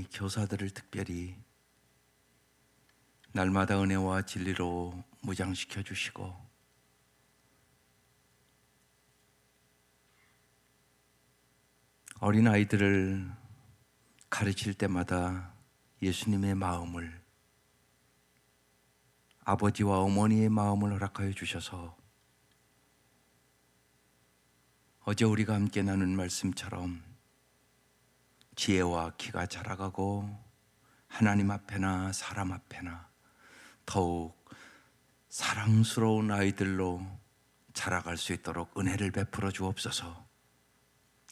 우리 교사들을 특별히 날마다 은혜와 진리로 무장시켜 주시고 어린아이들을 가르칠 때마다 예수님의 마음을, 아버지와 어머니의 마음을 허락하여 주셔서 어제 우리가 함께 나눈 말씀처럼 지혜와 키가 자라가고 하나님 앞에나 사람 앞에나 더욱 사랑스러운 아이들로 자라갈 수 있도록 은혜를 베풀어 주옵소서.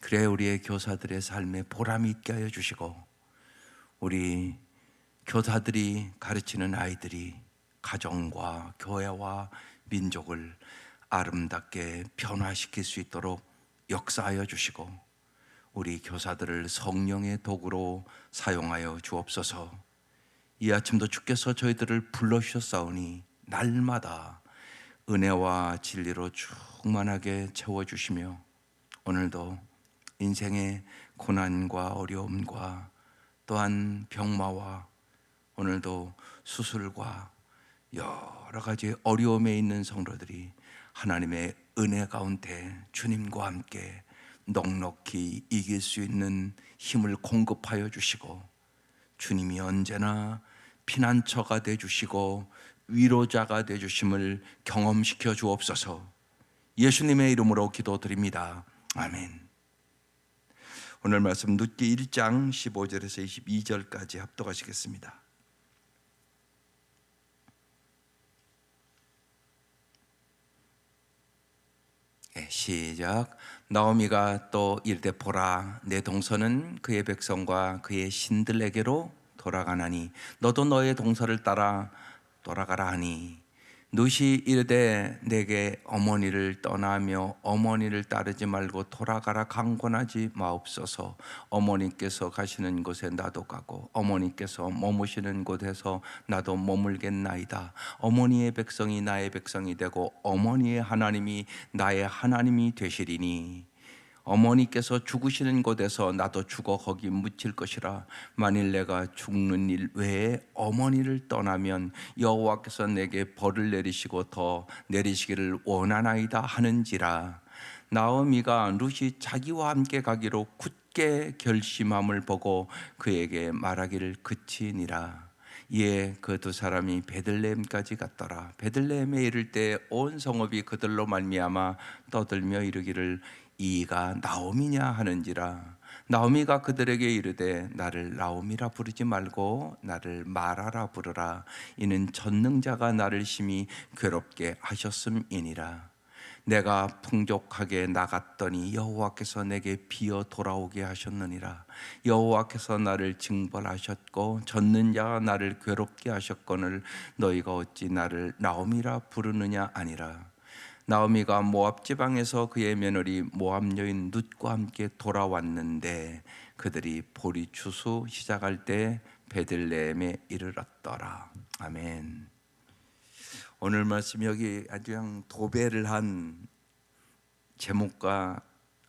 그래야 우리의 교사들의 삶에 보람이 있게 하여 주시고 우리 교사들이 가르치는 아이들이 가정과 교회와 민족을 아름답게 변화시킬 수 있도록 역사하여 주시고 우리 교사들을 성령의 도구로 사용하여 주옵소서. 이 아침도 주께서 저희들을 불러주셨사오니 날마다 은혜와 진리로 충만하게 채워주시며 오늘도 인생의 고난과 어려움과 또한 병마와 오늘도 수술과 여러 가지 어려움에 있는 성도들이 하나님의 은혜 가운데 주님과 함께 넉넉히 이길 수 있는 힘을 공급하여 주시고 주님이 언제나 피난처가 되어주시고 위로자가 되어주심을 경험시켜 주옵소서. 예수님의 이름으로 기도드립니다. 아멘. 오늘 말씀 룻기 1장 15절에서 22절까지 합독하시겠습니다. 시작. 나오미가 또 이르되 보라, 내 동서는 그의 백성과 그의 신들에게로 돌아가나니 너도 너의 동서를 따라 돌아가라 하니 룻이 이르되 내게 어머니를 떠나며 어머니를 따르지 말고 돌아가라 강권하지 마옵소서. 어머니께서 가시는 곳에 나도 가고 어머니께서 머무시는 곳에서 나도 머물겠나이다. 어머니의 백성이 나의 백성이 되고 어머니의 하나님이 나의 하나님이 되시리니 어머니께서 죽으시는 곳에서 나도 죽어 거기 묻힐 것이라. 만일 내가 죽는 일 외에 어머니를 떠나면 여호와께서 내게 벌을 내리시고 더 내리시기를 원하나이다 하는지라. 나오미가 룻이 자기와 함께 가기로 굳게 결심함을 보고 그에게 말하기를 그치니라. 이에 그 두 사람이 베들레헴까지 갔더라. 베들레헴에 이를 때 온 성읍이 그들로 말미암아 떠들며 이르기를 이가 나오미냐 하는지라. 나오미가 그들에게 이르되 나를 나오미라 부르지 말고 나를 마라라 부르라. 이는 전능자가 나를 심히 괴롭게 하셨음이니라. 내가 풍족하게 나갔더니 여호와께서 내게 비어 돌아오게 하셨느니라. 여호와께서 나를 징벌하셨고 젖는 자가 나를 괴롭게 하셨거늘 너희가 어찌 나를 나오미라 부르느냐 아니라. 나오미가 모압 지방에서 그의 며느리 모압 여인 룻과 함께 돌아왔는데 그들이 보리 추수 시작할 때 베들레헴에 이르렀더라. 아멘. 오늘 말씀 여기 아주 그냥 도배를 한 제목과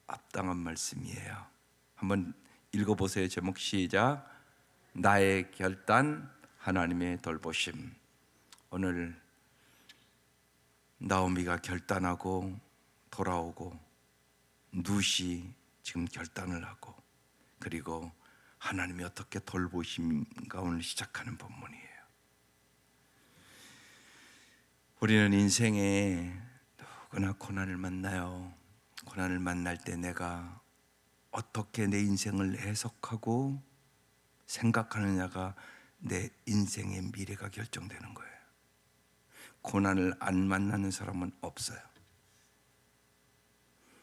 합당한 말씀이에요. 한번 읽어보세요. 제목 시작. 나의 결단, 하나님의 돌보심. 오늘 나오미가 결단하고 돌아오고 룻이 지금 결단을 하고 그리고 하나님이 어떻게 돌보심인가 오늘 시작하는 본문이에요. 우리는 인생에 누구나 고난을 만나요. 고난을 만날 때 내가 어떻게 내 인생을 해석하고 생각하느냐가 내 인생의 미래가 결정되는 거예요. 고난을 안 만나는 사람은 없어요.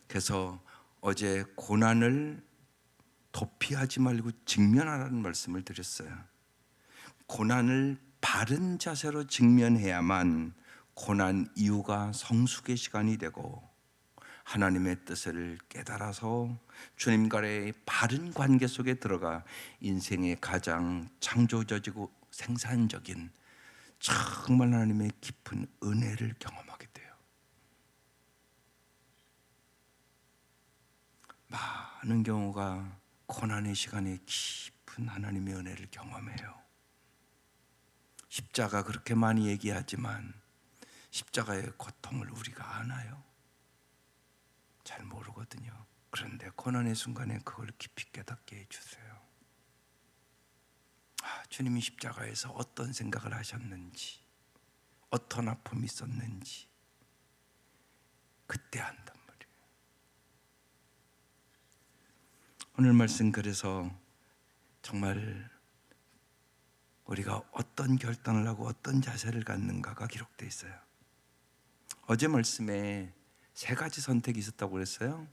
그래서 어제 고난을 도피하지 말고 직면하라는 말씀을 드렸어요. 고난을 바른 자세로 직면해야만 고난 이후가 성숙의 시간이 되고 하나님의 뜻을 깨달아서 주님과의 바른 관계 속에 들어가 인생의 가장 창조적이고 생산적인 정말 하나님의 깊은 은혜를 경험하게 돼요. 많은 경우가 고난의 시간에 깊은 깊은 하나님의 은혜를 경험해요. 십자가 그렇게 많이 얘기하지만 십자가의 고통을 우리가 아나요? 잘 모르거든요. 그런데 고난의 순간에 그걸 깊이 깨닫게 해주세요. 주님이 십자가에서 어떤 생각을 하셨는지, 어떤 아픔이 있었는지 그때 안단 말이에요. 오늘 말씀 그래서 정말 우리가 어떤 결단을 하고 어떤 자세를 갖는가가 기록되어 있어요. 어제 말씀에 세 가지 선택이 있었다고 그랬어요.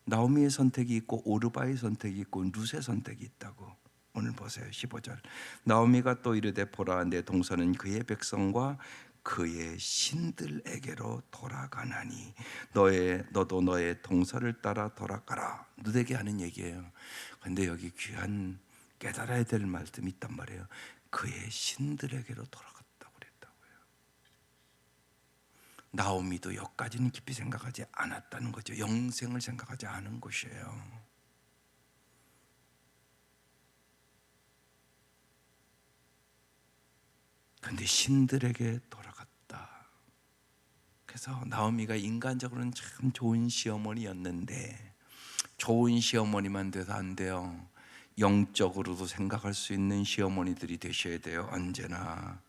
나오미의 선택이 있고 오르바의 선택이 있고 룻의 선택이 있다고. 오늘 보세요. 15절. 나오미가 또 이르되 보라, 내 동서는 그의 백성과 그의 신들에게로 돌아가나니 너도 너의 동서를 따라 돌아가라. 룻에게 하는 얘기예요. 그런데 여기 귀한 깨달아야 될 말씀이 있단 말이에요. 그의 신들에게로 돌아갔다고 그랬다고요. 나오미도 여기까지는 깊이 생각하지 않았다는 거죠. 영생을 생각하지 않은 것이에요. 그런데 신들에게 돌아갔다. 그래서 나오미가 인간적으로는 참 좋은 시어머니였는데 좋은 시어머니만 돼서 안 돼요. 영적으로도 생각할 수 있는 시어머니들이 되셔야 돼요. 언제나.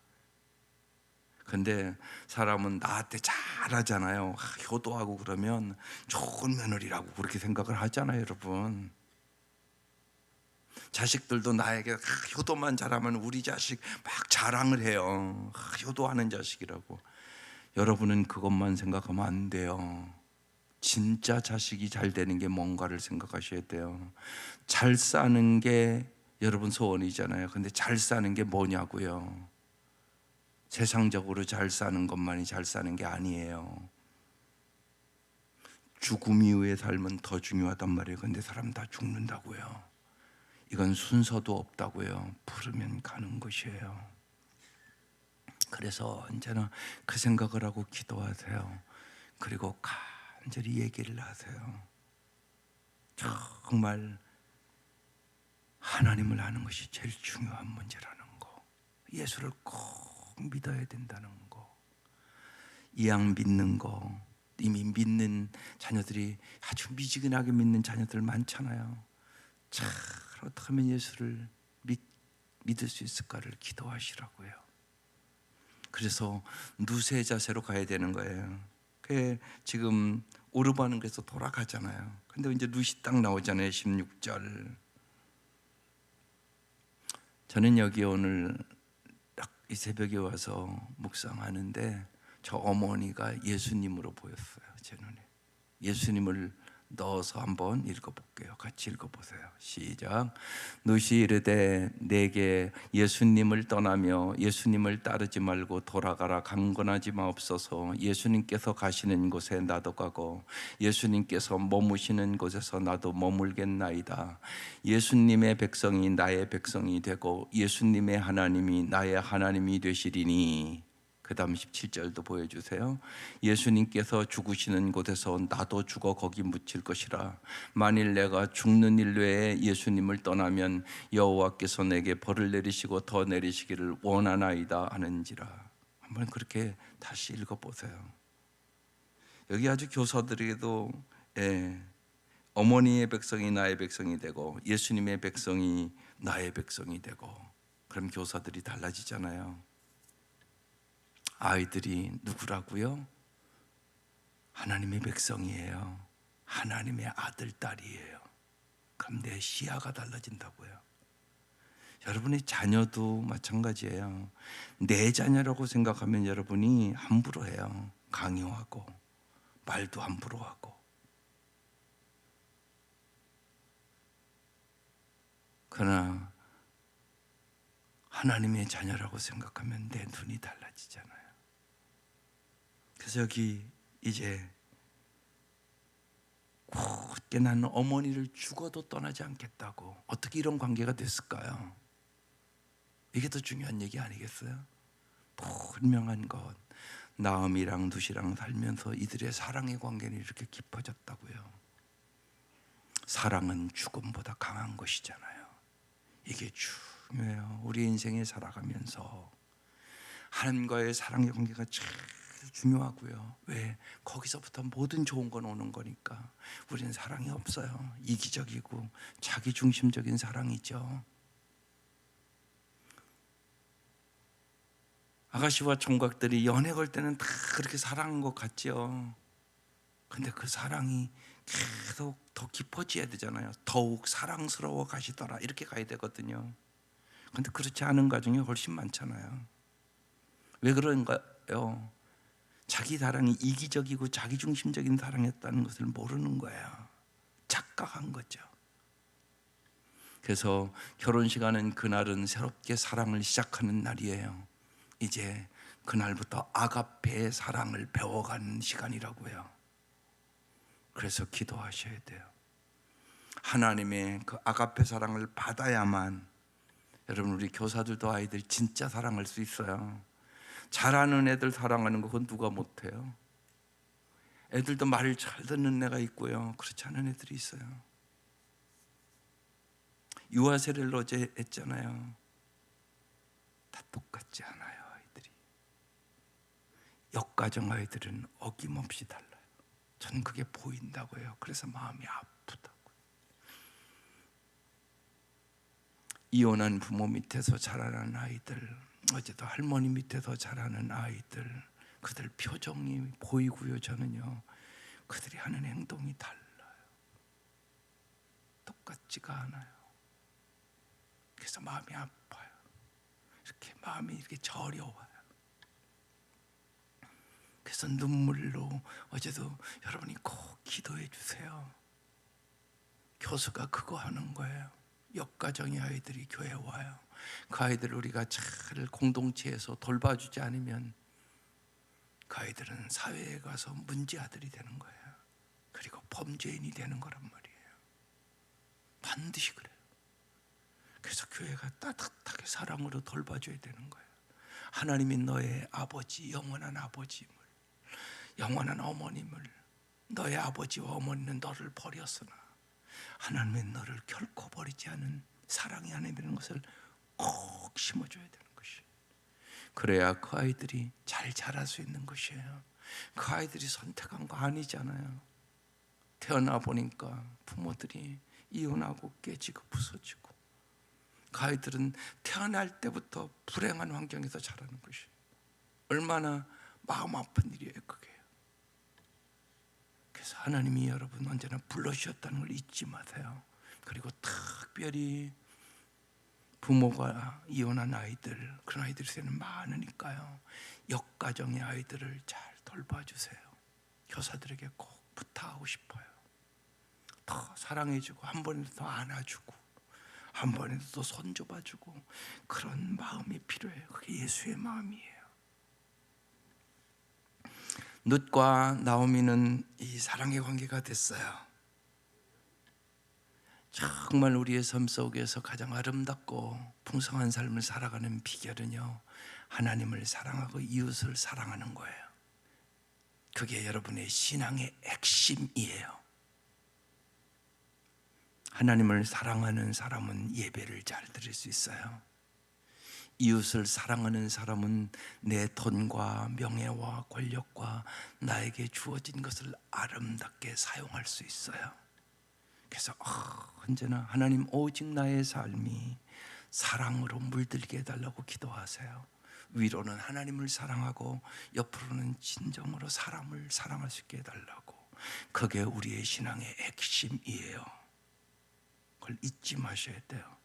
근데 사람은 나한테 잘하잖아요. 효도하고 그러면 좋은 며느리라고 그렇게 생각을 하잖아요, 여러분. 자식들도 나에게 효도만 잘하면 우리 자식 막 자랑을 해요. 효도하는 자식이라고. 여러분은 그것만 생각하면 안 돼요. 진짜 자식이 잘 되는 게 뭔가를 생각하셔야 돼요. 잘 사는 게 여러분 소원이잖아요. 근데 잘 사는 게 뭐냐고요. 세상적으로 잘 사는 것만이 잘 사는 게 아니에요. 죽음 이후의 삶은 더 중요하단 말이에요. 근데 사람 다 죽는다고요. 이건 순서도 없다고요. 부르면 가는 것이에요. 그래서 언제나 그 생각을 하고 기도하세요. 그리고 간절히 얘기를 하세요. 정말 하나님을 아는 것이 제일 중요한 문제라는 거, 예수를 꼭 믿어야 된다는 거, 이왕 믿는 거, 이미 믿는 자녀들이 아주 미지근하게 믿는 자녀들 많잖아요. 잘 어떻게 하면 예수를 믿을 수 있을까를 기도하시라고요. 그래서 누세 자세로 가야 되는 거예요. 그게 지금 오르바는 그래서 돌아가잖아요. 근데 이제 룻이 딱 나오잖아요. 16절. 저는 여기 오늘 딱 이 새벽에 와서 묵상하는데 저 어머니가 예수님으로 보였어요. 제 눈에. 예수님을 넣어서 한번 읽어볼게요. 같이 읽어보세요. 시작. 룻이 이르되 내게 예수님을 떠나며 예수님을 따르지 말고 돌아가라. 강건하지 마옵소서. 예수님께서 가시는 곳에 나도 가고 예수님께서 머무시는 곳에서 나도 머물겠나이다. 예수님의 백성이 나의 백성이 되고 예수님의 하나님이 나의 하나님이 되시리니. 그 다음 17절도 보여주세요. 예수님께서 죽으시는 곳에서 나도 죽어 거기 묻힐 것이라. 만일 내가 죽는 일 외에 예수님을 떠나면 여호와께서 내게 벌을 내리시고 더 내리시기를 원하나이다 하는지라. 한번 그렇게 다시 읽어보세요. 여기 아주 교사들에게도 어머니의 백성이 나의 백성이 되고 예수님의 백성이 나의 백성이 되고, 그럼 교사들이 달라지잖아요. 아이들이 누구라고요? 하나님의 백성이에요. 하나님의 아들, 딸이에요. 그럼 내 시야가 달라진다고요. 여러분의 자녀도 마찬가지예요. 내 자녀라고 생각하면 여러분이 함부로 해요. 강요하고 말도 함부로 하고. 그러나 하나님의 자녀라고 생각하면 내 눈이 달라지잖아요. 그래서 여기 이제 굳게 나는 어머니를 죽어도 떠나지 않겠다고. 어떻게 이런 관계가 됐을까요? 이게 더 중요한 얘기 아니겠어요? 분명한 것, 나음이랑 룻이랑 살면서 이들의 사랑의 관계는 이렇게 깊어졌다고요. 사랑은 죽음보다 강한 것이잖아요. 이게 중요해요. 우리 인생에 살아가면서 하나님과의 사랑의 관계가 제일 중요하고요. 왜? 거기서부터 모든 좋은 건 오는 거니까. 우리는 사랑이 없어요. 이기적이고 자기중심적인 사랑이죠. 아가씨와 총각들이 연애 걸 때는 다 그렇게 사랑한 것 같죠. 근데 그 사랑이 계속 더 깊어져야 되잖아요. 더욱 사랑스러워 가시더라 이렇게 가야 되거든요. 근데 그렇지 않은 가정이 훨씬 많잖아요. 왜 그런가요? 자기 사랑이 이기적이고 자기중심적인 사랑이었다는 것을 모르는 거예요. 착각한 거죠. 그래서 결혼식 하는 그날은 새롭게 사랑을 시작하는 날이에요. 이제 그날부터 아가페의 사랑을 배워가는 시간이라고요. 그래서 기도하셔야 돼요. 하나님의 그 아가페 사랑을 받아야만, 여러분 우리 교사들도 아이들 진짜 사랑할 수 있어요. 잘하는 애들 사랑하는 거 그건 누가 못해요. 애들도 말을 잘 듣는 애가 있고요, 그렇지 않은 애들이 있어요. 유아 세례를 어제 했잖아요. 다 똑같지 않아요. 아이들이, 역가정 아이들은 어김없이 달라요. 저는 그게 보인다고요. 그래서 마음이 아프다고. 이혼한 부모 밑에서 자라는 아이들, 어제도 할머니 밑에서 자라는 아이들, 그들 표정이 보이고요. 저는요, 그들이 하는 행동이 달라요. 똑같지가 않아요. 그래서 마음이 아파요. 이렇게 마음이 이렇게 저려와요. 그래서 눈물로, 어제도 여러분이 꼭 기도해 주세요. 교수가 그거 하는 거예요. 역가정의 아이들이 교회에 와요. 그 아이들을 우리가 잘 공동체에서 돌봐주지 않으면 그 아이들은 사회에 가서 문제아들이 되는 거예요. 그리고 범죄인이 되는 거란 말이에요. 반드시 그래요. 그래서 교회가 따뜻하게 사랑으로 돌봐줘야 되는 거예요. 하나님이 너의 아버지, 영원한 아버지임을, 영원한 어머님을, 너의 아버지와 어머니는 너를 버렸으나 하나님은 너를 결코 버리지 않은 사랑의 하나님이라는 것을 꼭 심어줘야 되는 것이에요. 그래야 그 아이들이 잘 자랄 수 있는 것이에요. 그 아이들이 선택한 거 아니잖아요. 태어나 보니까 부모들이 이혼하고 깨지고 부서지고, 그 아이들은 태어날 때부터 불행한 환경에서 자라는 것이에요. 얼마나 마음 아픈 일이에요 그게. 그래서 하나님이 여러분 언제나 불러주셨다는 걸 잊지 마세요. 그리고 특별히 부모가 이혼한 아이들, 그런 아이들이 세는 많으니까요, 역가정의 아이들을 잘 돌봐주세요. 교사들에게 꼭 부탁하고 싶어요. 더 사랑해주고, 한 번에도 더 안아주고, 한 번에도 더 손잡아주고, 그런 마음이 필요해요. 그게 예수의 마음이에요. 룻과 나오미는 이 사랑의 관계가 됐어요. 정말 우리의 삶 속에서 가장 아름답고 풍성한 삶을 살아가는 비결은요, 하나님을 사랑하고 이웃을 사랑하는 거예요. 그게 여러분의 신앙의 핵심이에요. 하나님을 사랑하는 사람은 예배를 잘 드릴 수 있어요. 이웃을 사랑하는 사람은 내 돈과 명예와 권력과 나에게 주어진 것을 아름답게 사용할 수 있어요. 그래서 언제나 하나님, 오직 나의 삶이 사랑으로 물들게 해달라고 기도하세요. 위로는 하나님을 사랑하고 옆으로는 진정으로 사람을 사랑할 수 있게 해달라고. 그게 우리의 신앙의 핵심이에요. 그걸 잊지 마셔야 돼요.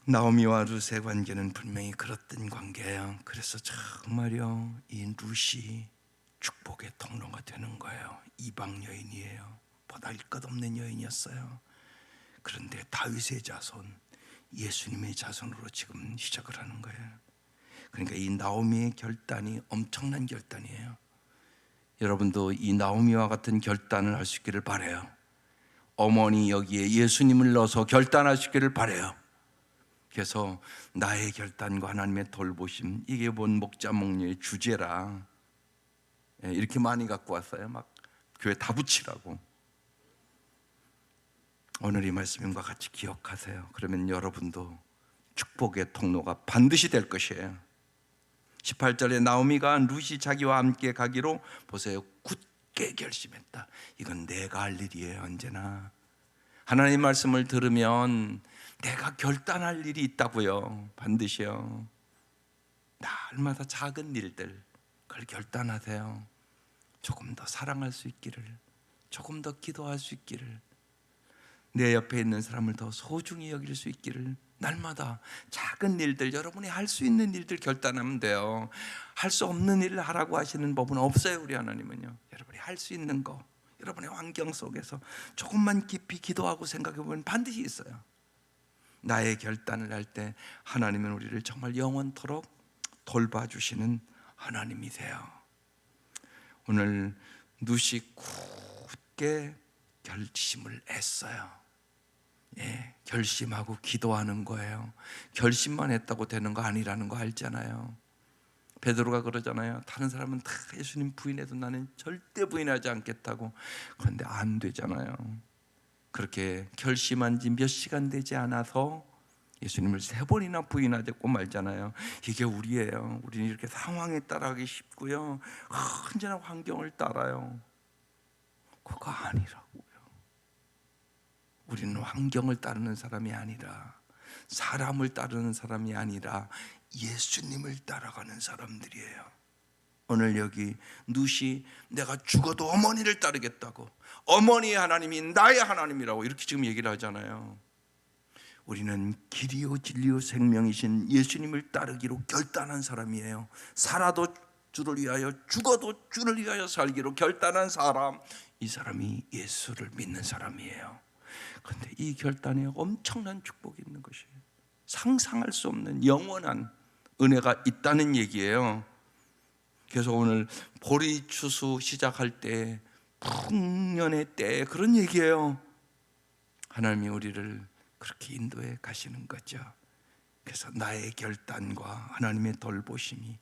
나오미와 룻의 관계는 분명히 그렇던 관계예요. 그래서 정말요, 이 룻이 축복의 통로가 되는 거예요. 이방 여인이에요. 보잘 것 없는 여인이었어요. 그런데 다윗의 자손, 예수님의 자손으로 지금 시작을 하는 거예요. 그러니까 이 나오미의 결단이 엄청난 결단이에요. 여러분도 이 나오미와 같은 결단을 할 수 있기를 바라요. 어머니 여기에 예수님을 넣어서 결단할 수 있기를 바라요. 그래서 나의 결단과 하나님의 돌보심, 이게 뭔 목자 목녀의 주제라 이렇게 많이 갖고 왔어요. 막 교회 다 붙이라고. 오늘 이 말씀과 같이 기억하세요. 그러면 여러분도 축복의 통로가 반드시 될 것이에요. 18절에 나오미가 룻이 자기와 함께 가기로 보세요. 굳게 결심했다. 이건 내가 할 일이에요. 언제나 하나님 말씀을 들으면 내가 결단할 일이 있다고요. 반드시요. 날마다 작은 일들 그걸 결단하세요. 조금 더 사랑할 수 있기를, 조금 더 기도할 수 있기를, 내 옆에 있는 사람을 더 소중히 여길 수 있기를, 날마다 작은 일들, 여러분이 할 수 있는 일들 결단하면 돼요. 할 수 없는 일을 하라고 하시는 법은 없어요. 우리 하나님은요. 여러분이 할 수 있는 거, 여러분의 환경 속에서 조금만 깊이 기도하고 생각해 보면 반드시 있어요. 나의 결단을 할 때 하나님은 우리를 정말 영원토록 돌봐주시는 하나님이세요. 오늘 룻이 굳게 결심을 했어요. 결심하고 기도하는 거예요. 결심만 했다고 되는 거 아니라는 거 알잖아요. 베드로가 그러잖아요. 다른 사람은 다 예수님 부인해도 나는 절대 부인하지 않겠다고. 그런데 안 되잖아요. 그렇게 결심한 지 몇 시간 되지 않아서 예수님을 3번이나 부인하고 말잖아요. 이게 우리예요. 우리는 이렇게 상황에 따라가기 쉽고요, 언제나 환경을 따라요. 그거 아니라고요. 우리는 환경을 따르는 사람이 아니라, 사람을 따르는 사람이 아니라 예수님을 따라가는 사람들이에요. 오늘 여기 룻이 내가 죽어도 어머니를 따르겠다고, 어머니의 하나님이 나의 하나님이라고 이렇게 지금 얘기를 하잖아요. 우리는 길이요 진리요 생명이신 예수님을 따르기로 결단한 사람이에요. 살아도 주를 위하여, 죽어도 주를 위하여 살기로 결단한 사람, 이 사람이 예수를 믿는 사람이에요. 그런데 이 결단에 엄청난 축복이 있는 것이에요. 상상할 수 없는 영원한 은혜가 있다는 얘기예요. 그래서 오늘 보리 추수 시작할 때 풍년의 때 그런 얘기예요. 하나님이 우리를 그렇게 인도해 가시는 거죠. 그래서 나의 결단과 하나님의 돌보심이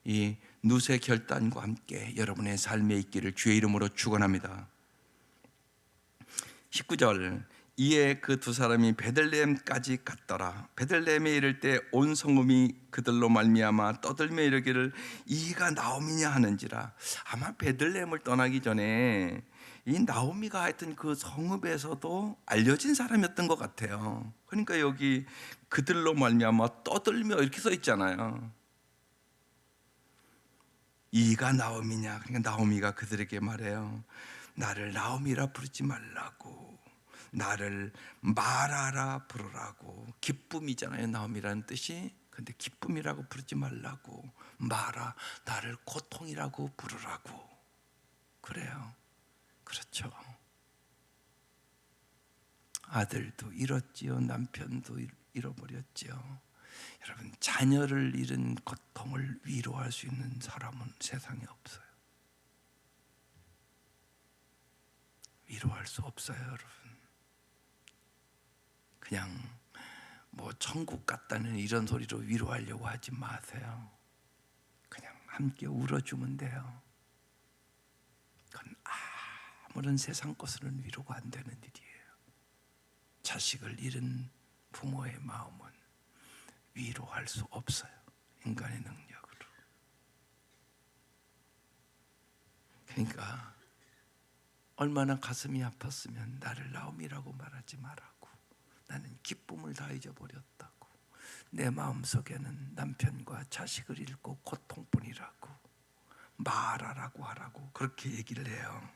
이 룻의 결단과 함께 여러분의 삶에 있기를 주의 이름으로 축원합니다. 19절, 이에 그 두 사람이 베들레헴까지 갔더라. 베들레헴에 이를 때 온 성읍이 그들로 말미암아 떠들며 이르기를 이가 나오미냐 하는지라. 아마 베들레헴을 떠나기 전에 이 나오미가 하여튼 그 성읍에서도 알려진 사람이었던 것 같아요. 그러니까 여기 그들로 말미암아 떠들며 이렇게 써 있잖아요. 이가 나오미냐. 그러니까 나오미가 그들에게 말해요. 나를 나오미라 부르지 말라고, 나를 마라라 부르라고. 기쁨이잖아요, 나오미라는 뜻이. 근데 기쁨이라고 부르지 말라고, 마라, 나를 고통이라고 부르라고. 그래요. 그렇죠. 아들도 잃었지요, 남편도 잃어버렸지요. 여러분, 자녀를 잃은 고통을 위로할 수 있는 사람은 세상에 없어요. 위로할 수 없어요, 여러분. 그냥 뭐 천국 갔다는 이런 소리로 위로하려고 하지 마세요. 그냥 함께 울어주면 돼요. 그건 아무런 세상 것으로는 위로가 안 되는 일이에요. 자식을 잃은 부모의 마음은 위로할 수 없어요, 인간의 능력으로. 그러니까 얼마나 가슴이 아팠으면 나를 나오미라고 말하지 말라고, 나는 기쁨을 다 잊어버렸다고, 내 마음속에는 남편과 자식을 잃고 고통뿐이라고, 마라라고 하라고 그렇게 얘기를 해요.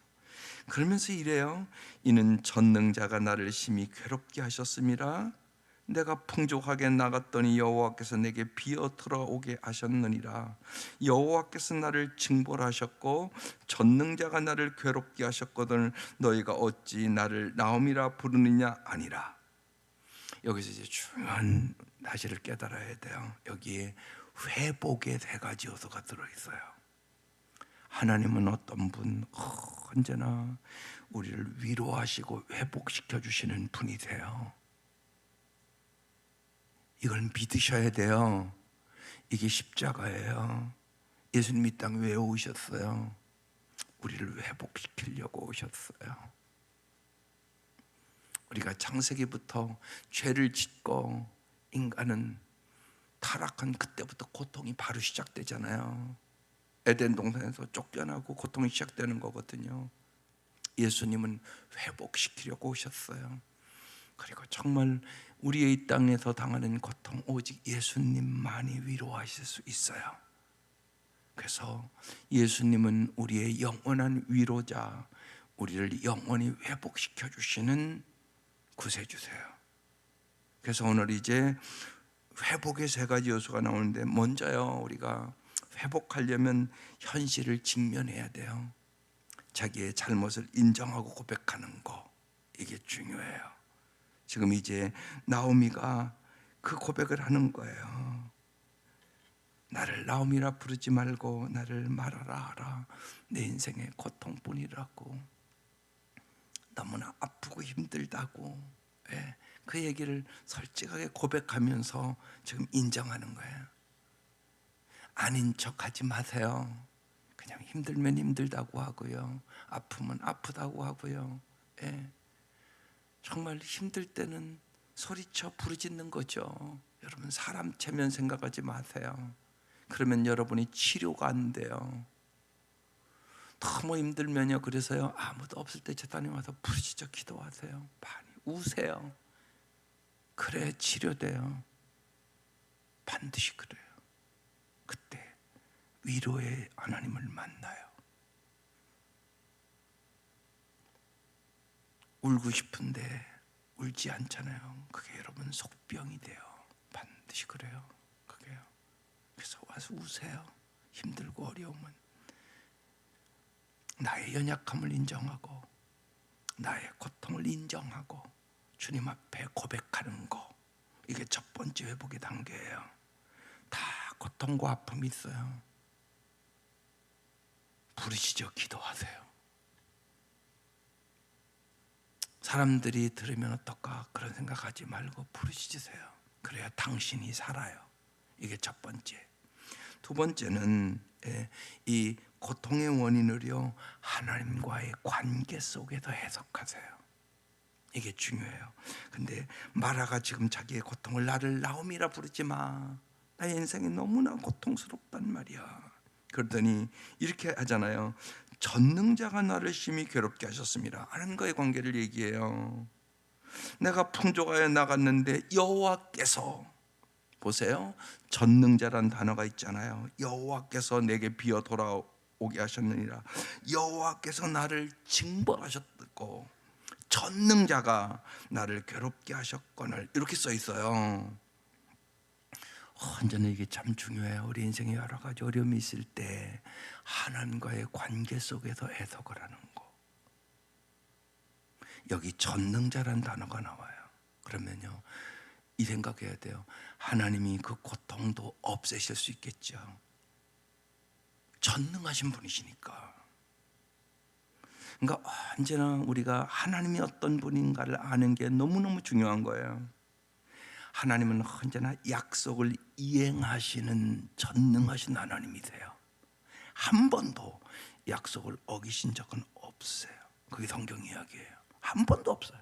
그러면서 이래요. 이는 전능자가 나를 심히 괴롭게 하셨음이라. 내가 풍족하게 나갔더니 여호와께서 내게 비어 들어오게 하셨느니라. 여호와께서 나를 징벌하셨고 전능자가 나를 괴롭게 하셨거든 너희가 어찌 나를 나오미라 부르느냐 아니라. 여기서 이제 중요한 사실을 깨달아야 돼요. 여기에 회복의 3가지 요소가 들어있어요. 하나님은 어떤 분, 언제나 우리를 위로하시고 회복시켜 주시는 분이세요. 이걸 믿으셔야 돼요. 이게 십자가예요. 예수님이 이 땅에 왜 오셨어요? 우리를 회복시키려고 오셨어요. 우리가 창세기부터 죄를 짓고 인간은 타락한 그때부터 고통이 바로 시작되잖아요. 에덴 동산에서 쫓겨나고 고통이 시작되는 거거든요. 예수님은 회복시키려고 오셨어요. 그리고 정말 우리의 이 땅에서 당하는 고통 오직 예수님만이 위로하실 수 있어요. 그래서 예수님은 우리의 영원한 위로자, 우리를 영원히 회복시켜 주시는 구세주세요. 그래서 오늘 이제 회복의 세 가지 요소가 나오는데, 먼저요, 우리가 회복하려면 현실을 직면해야 돼요. 자기의 잘못을 인정하고 고백하는 거, 이게 중요해요. 지금 이제 나오미가 그 고백을 하는 거예요. 나를 나오미라 부르지 말고 나를 마라라 하라. 내 인생의 고통뿐이라고, 너무나 아프고 힘들다고, 예, 그 얘기를 솔직하게 고백하면서 지금 인정하는 거예요. 아닌 척하지 마세요. 그냥 힘들면 힘들다고 하고요, 아프면 아프다고 하고요. 예, 정말 힘들 때는 소리쳐 부르짖는 거죠. 여러분, 사람 체면 생각하지 마세요. 그러면 여러분이 치료가 안 돼요. 너무 힘들면요, 그래서요, 아무도 없을 때 제단에 와서 부르짖어 기도하세요. 많이 우세요. 그래 치료돼요. 반드시 그래요. 그때 위로의 하나님을 만나요. 울고 싶은데 울지 않잖아요. 그게 여러분 속병이 돼요. 반드시 그래요. 그게요. 그래서 와서 우세요. 힘들고 어려우면 나의 연약함을 인정하고 나의 고통을 인정하고 주님 앞에 고백하는 거, 이게 첫 번째 회복의 단계예요. 다 고통과 아픔이 있어요. 부르짖어 기도하세요. 사람들이 들으면 어떨까 그런 생각하지 말고 부르짖으세요. 그래야 당신이 살아요. 이게 첫 번째. 두 번째는 이 고통의 원인을요, 하나님과의 관계 속에서 해석하세요. 이게 중요해요. 근데 마라가 지금 자기의 고통을 나를 나오미라 부르지 마, 나의 인생이 너무나 고통스럽단 말이야. 그러더니 이렇게 하잖아요. 전능자가 나를 심히 괴롭게 하셨습니다. 하나님과의 관계를 얘기해요. 내가 풍족하여 나갔는데 여호와께서, 보세요, 전능자란 단어가 있잖아요. 여호와께서 내게 비어 돌아오게 하셨느니라. 여호와께서 나를 징벌하셨고 전능자가 나를 괴롭게 하셨거늘, 이렇게 써 있어요. 언제나 이게 참 중요해요. 우리 인생에 여러 가지 어려움이 있을 때 하나님과의 관계 속에서 해석을 하는 거. 여기 전능자란 단어가 나와요. 그러면요, 이 생각해야 돼요. 하나님이 그 고통도 없애실 수 있겠죠. 전능하신 분이시니까. 그러니까 언제나 우리가 하나님이 어떤 분인가를 아는 게 너무너무 중요한 거예요. 하나님은 언제나 약속을 이행하시는 전능하신 하나님이세요. 한 번도 약속을 어기신 적은 없어요. 그게 성경 이야기예요. 한 번도 없어요.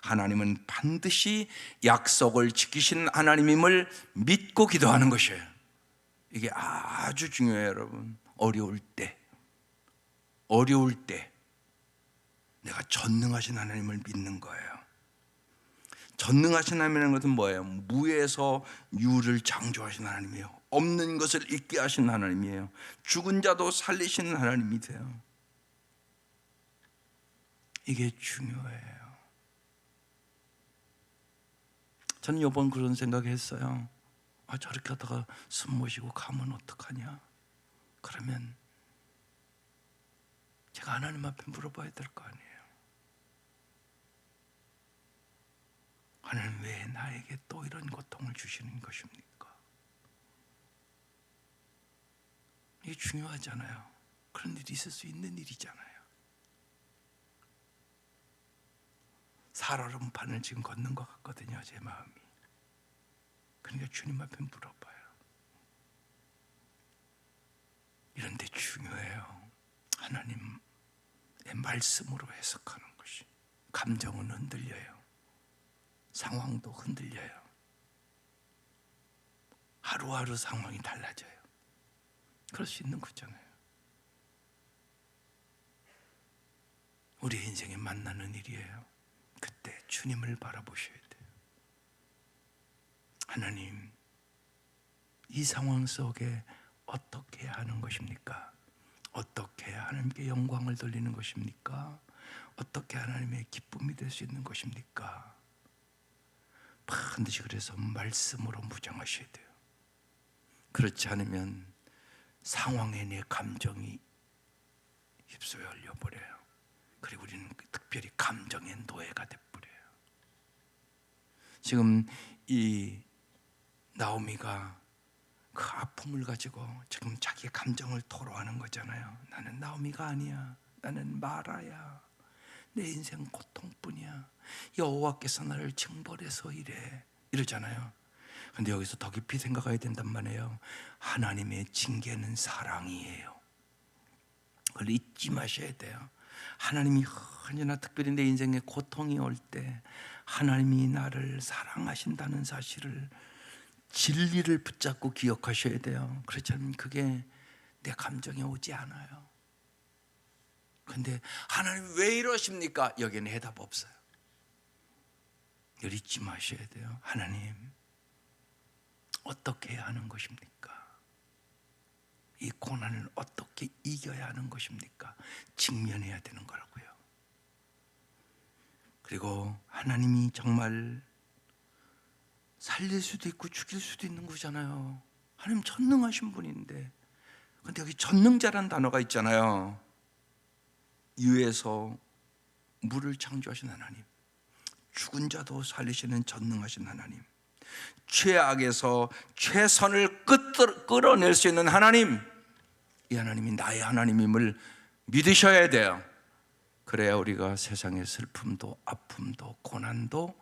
하나님은 반드시 약속을 지키시는 하나님임을 믿고 기도하는 것이에요. 이게 아주 중요해요, 여러분. 어려울 때 내가 전능하신 하나님을 믿는 거예요. 전능하신 하나님이라는 것은 뭐예요? 무에서 유를 창조하신 하나님이에요. 없는 것을 있게 하신 하나님이에요. 죽은 자도 살리시는 하나님이세요. 이게 중요해요. 저는 이번 그런 생각했어요. 저렇게 하다가 숨 모시고 가면 어떡하냐? 그러면 제가 하나님 앞에 물어봐야 될 거 아니에요. 하나님, 왜 나에게 또 이런 고통을 주시는 것입니까? 이게 중요하잖아요. 그런 일이 있을 수 있는 일이잖아요. 살얼음판을 지금 걷는 것 같거든요, 제 마음이. 그러니까 주님 앞에 물어봐요. 이런데 중요해요. 하나님의 말씀으로 해석하는 것이. 감정은 흔들려요. 상황도 흔들려요. 하루하루 상황이 달라져요. 그럴 수 있는 거잖아요. 우리 인생에 만나는 일이에요. 그때 주님을 바라보셔야 돼요. 하나님, 이 상황 속에 어떻게 해야 하는 것입니까? 어떻게 해야 하나님께 영광을 돌리는 것입니까? 어떻게 하나님의 기쁨이 될 수 있는 것입니까? 반드시 그래서 말씀으로 무장하셔야 돼요. 그렇지 않으면 상황에 내 감정이 휩쓸려 버려요. 그리고 우리는 특별히 감정의 노예가 돼버려요. 지금 이 나오미가 그 아픔을 가지고 지금 자기의 감정을 토로하는 거잖아요. 나는 나오미가 아니야. 나는 마라야. 내 인생 고통뿐이야. 여호와께서 나를 징벌해서 이러잖아요. 근데 여기서 더 깊이 생각해야 된단 말이에요. 하나님의 징계는 사랑이에요. 그걸 잊지 마셔야 돼요. 하나님이 언제나 특별히 내 인생에 고통이 올 때 하나님이 나를 사랑하신다는 사실을, 진리를 붙잡고 기억하셔야 돼요. 그렇지 않으면 그게 내 감정에 오지 않아요. 근데 하나님 왜 이러십니까? 여기에는 해답 없어요. 이걸 잊지 마셔야 돼요. 하나님, 어떻게 해야 하는 것입니까? 이 고난을 어떻게 이겨야 하는 것입니까? 직면해야 되는 거라고요. 그리고 하나님이 정말 살릴 수도 있고 죽일 수도 있는 거잖아요. 하나님 전능하신 분인데, 근데 여기 전능자란 단어가 있잖아요. 유에서 물을 창조하신 하나님, 죽은 자도 살리시는 전능하신 하나님, 최악에서 최선을 끌어낼 수 있는 하나님, 이 하나님이 나의 하나님임을 믿으셔야 돼요. 그래야 우리가 세상의 슬픔도 아픔도 고난도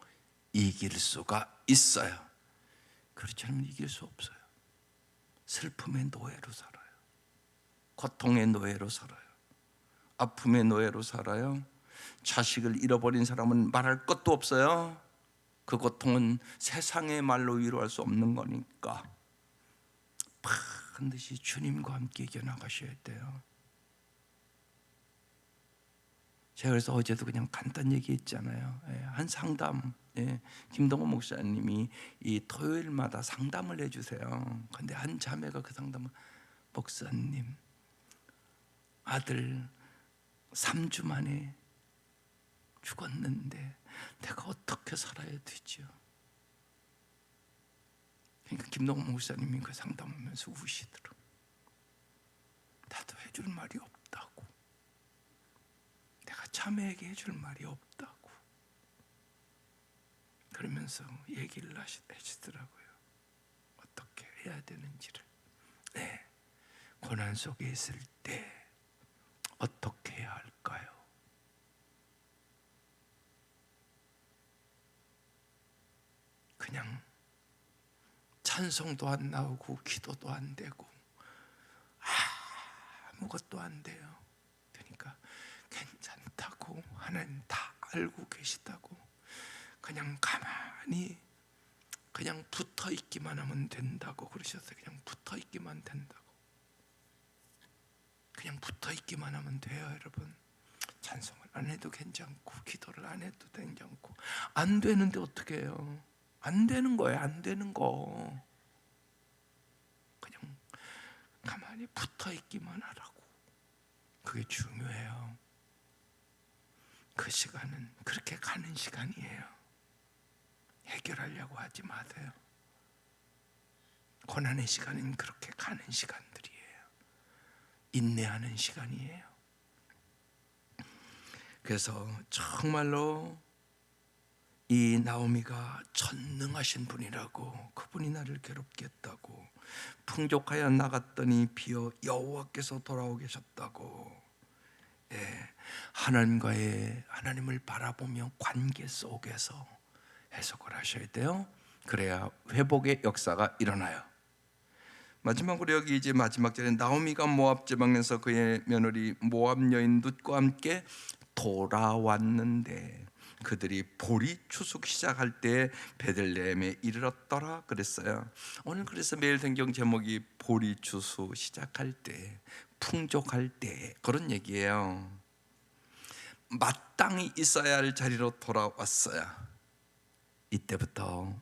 이길 수가 있어요. 그렇지 않으면 이길 수 없어요. 슬픔의 노예로 살아요. 고통의 노예로 살아요. 아픔의 노예로 살아요. 자식을 잃어버린 사람은 말할 것도 없어요. 그 고통은 세상의 말로 위로할 수 없는 거니까 반드시 주님과 함께 이겨나가셔야 돼요. 제가 그래서 어제도 그냥 간단 얘기했잖아요. 한 상담, 김동호 목사님이 이 토요일마다 상담을 해주세요. 근데 한 자매가 그 상담을, 목사님, 아들 3주 만에 죽었는데 내가 어떻게 살아야 되죠? 그러니까 김동호 목사님이 그 상담하면서 우시더라고요. 나도 해줄 말이 없다고. 내가 자매에게 해줄 말이 없다고. 그러면서 얘기를 하시더라고요. 어떻게 해야 되는지를. 네, 고난 속에 있을 때 어떻게 해야 할까요? 그냥 찬송도 안 나오고 기도도 안 되고 아무것도 안 돼요. 그러니까 괜찮다고, 하나님 다 알고 계시다고, 그냥 가만히 그냥 붙어 있기만 하면 된다고 그러셨어요. 그냥 붙어 있기만 된다고. 그냥 붙어 있기만 하면 돼요, 여러분. 찬송을 안 해도 괜찮고 기도를 안 해도 괜찮고. 안 되는데 어떻게 해요? 안 되는 거예요. 안 되는 거. 그냥 가만히 붙어 있기만 하라고. 그게 중요해요. 그 시간은 그렇게 가는 시간이에요. 해결하려고 하지 마세요. 고난의 시간은 그렇게 가는 시간들이에요. 인내하는 시간이에요. 그래서 정말로 이 나오미가 전능하신 분이라고, 그분이 나를 괴롭게 했다고, 풍족하여 나갔더니 비어 여호와께서 돌아오 계셨다고, 하나님을 바라보며 관계 속에서 해석을 하셔야 돼요. 그래야 회복의 역사가 일어나요. 마지막으로 여기 이제 마지막 절에 나오미가 모압 지방에서 그의 며느리 모압 여인 룻과 함께 돌아왔는데, 그들이 보리 추수 시작할 때 베들레헴에 이르렀더라 그랬어요. 오늘 그래서 매일 성경 제목이 보리 추수 시작할 때, 풍족할 때, 그런 얘기예요. 마땅히 있어야 할 자리로 돌아왔어요. 이때부터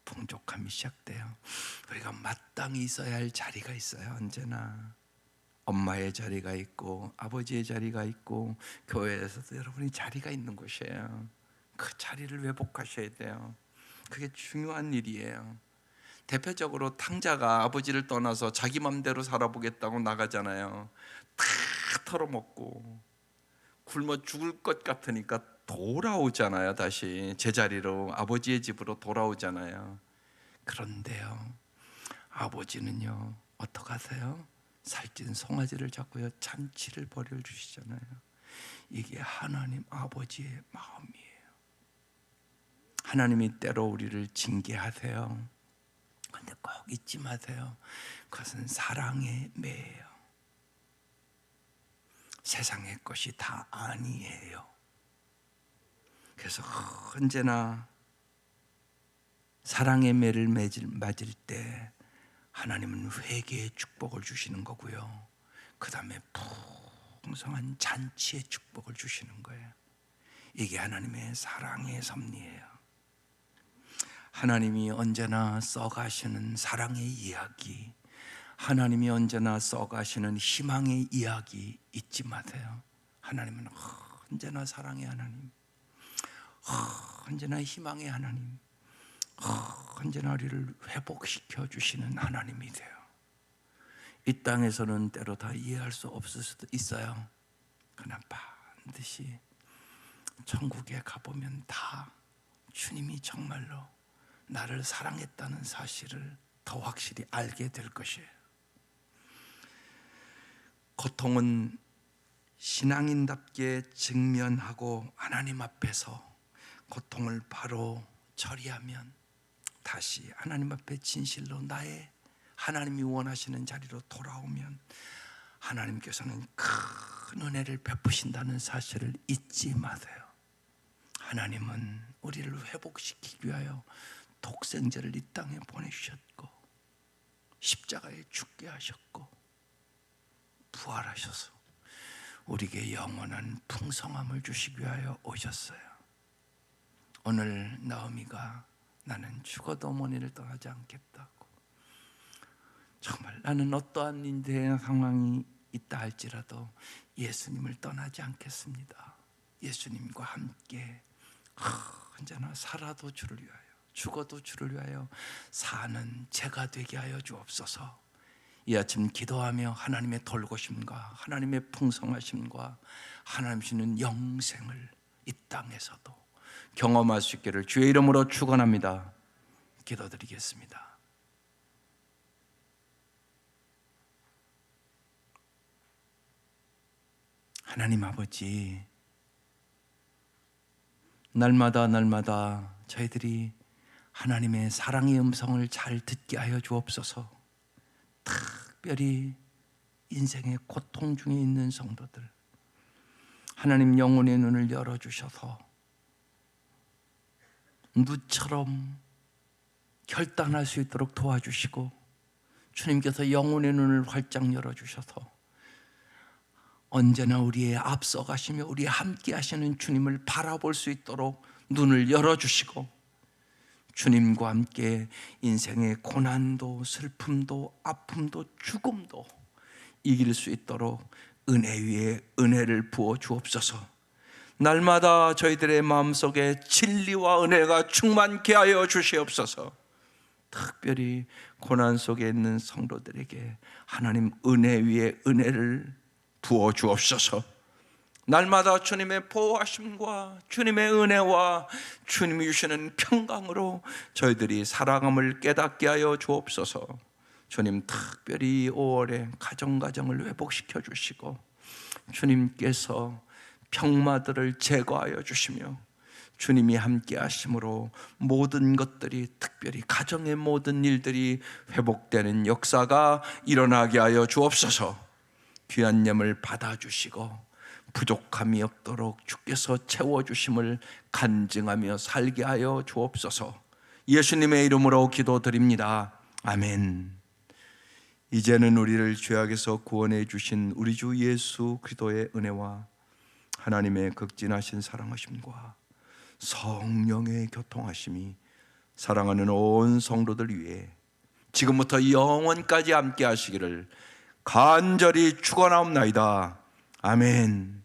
풍족함이 시작돼요. 우리가 마땅히 있어야 할 자리가 있어요. 언제나 엄마의 자리가 있고 아버지의 자리가 있고 교회에서도 여러분이 자리가 있는 곳이에요. 그 자리를 회복하셔야 돼요. 그게 중요한 일이에요. 대표적으로 탕자가 아버지를 떠나서 자기 맘대로 살아보겠다고 나가잖아요. 다 털어먹고 굶어 죽을 것 같으니까 돌아오잖아요. 다시 제자리로, 아버지의 집으로 돌아오잖아요. 그런데요, 아버지는요 어떡하세요? 살찐 송아지를 잡고요 잔치를 벌여주시잖아요. 이게 하나님 아버지의 마음이에요. 하나님이 때로 우리를 징계하세요. 근데 꼭 잊지 마세요. 그것은 사랑의 매예요. 세상의 것이 다 아니에요. 그래서 언제나 사랑의 매를 맞을 때 하나님은 회개의 축복을 주시는 거고요, 그 다음에 풍성한 잔치의 축복을 주시는 거예요. 이게 하나님의 사랑의 섭리예요. 하나님이 언제나 써가시는 사랑의 이야기, 하나님이 언제나 써가시는 희망의 이야기 잊지 마세요. 하나님은 언제나 사랑의 하나님, 언제나 희망의 하나님, 언제나 우리를 회복시켜 주시는 하나님이 돼요. 이 땅에서는 때로 다 이해할 수 없을 수도 있어요. 그러나 반드시 천국에 가보면 다 주님이 정말로 나를 사랑했다는 사실을 더 확실히 알게 될 것이에요. 고통은 신앙인답게 직면하고 하나님 앞에서 고통을 바로 처리하면 다시 하나님 앞에 진실로 나의 하나님이 원하시는 자리로 돌아오면 하나님께서는 큰 은혜를 베푸신다는 사실을 잊지 마세요. 하나님은 우리를 회복시키기 위하여 독생자를 이 땅에 보내주셨고 십자가에 죽게 하셨고 부활하셔서 우리에게 영원한 풍성함을 주시기 위하여 오셨어요. 오늘 나오미가 나는 죽어도 어머니를 떠나지 않겠다고, 정말 나는 어떠한 인생의 상황이 있다 할지라도 예수님을 떠나지 않겠습니다. 예수님과 함께 언제나 살아도 주를 위하여 죽어도 주를 위하여 사는 제가 되게 하여 주옵소서. 이 아침 기도하며 하나님의 돌보심과 하나님의 풍성하심과 하나님 주시는 영생을 이 땅에서도 경험할 수 있기를 주의 이름으로 축원합니다. 기도드리겠습니다. 하나님 아버지, 날마다 저희들이 하나님의 사랑의 음성을 잘 듣게 하여 주옵소서. 특별히 인생의 고통 중에 있는 성도들, 하나님 영혼의 눈을 열어주셔서 누처럼 결단할 수 있도록 도와주시고, 주님께서 영혼의 눈을 활짝 열어주셔서 언제나 우리의 앞서가시며 우리 함께 하시는 주님을 바라볼 수 있도록 눈을 열어주시고, 주님과 함께 인생의 고난도 슬픔도 아픔도 죽음도 이길 수 있도록 은혜 위에 은혜를 부어 주옵소서. 날마다 저희들의 마음속에 진리와 은혜가 충만케 하여 주시옵소서. 특별히 고난 속에 있는 성도들에게 하나님 은혜 위에 은혜를 부어 주옵소서. 날마다 주님의 보호하심과 주님의 은혜와 주님이 주시는 평강으로 저희들이 살아감을 깨닫게 하여 주옵소서. 주님, 특별히 5월에 가정을 회복시켜 주시고, 주님께서 병마들을 제거하여 주시며 주님이 함께 하심으로 모든 것들이, 특별히 가정의 모든 일들이 회복되는 역사가 일어나게 하여 주옵소서. 귀한 예물 받아주시고 부족함이 없도록 주께서 채워주심을 간증하며 살게 하여 주옵소서. 예수님의 이름으로 기도드립니다. 아멘. 이제는 우리를 죄악에서 구원해 주신 우리 주 예수 그리스도의 은혜와 하나님의 극진하신 사랑하심과 성령의 교통하심이 사랑하는 온 성도들 위해 지금부터 영원까지 함께 하시기를 간절히 축원하옵나이다. 아멘.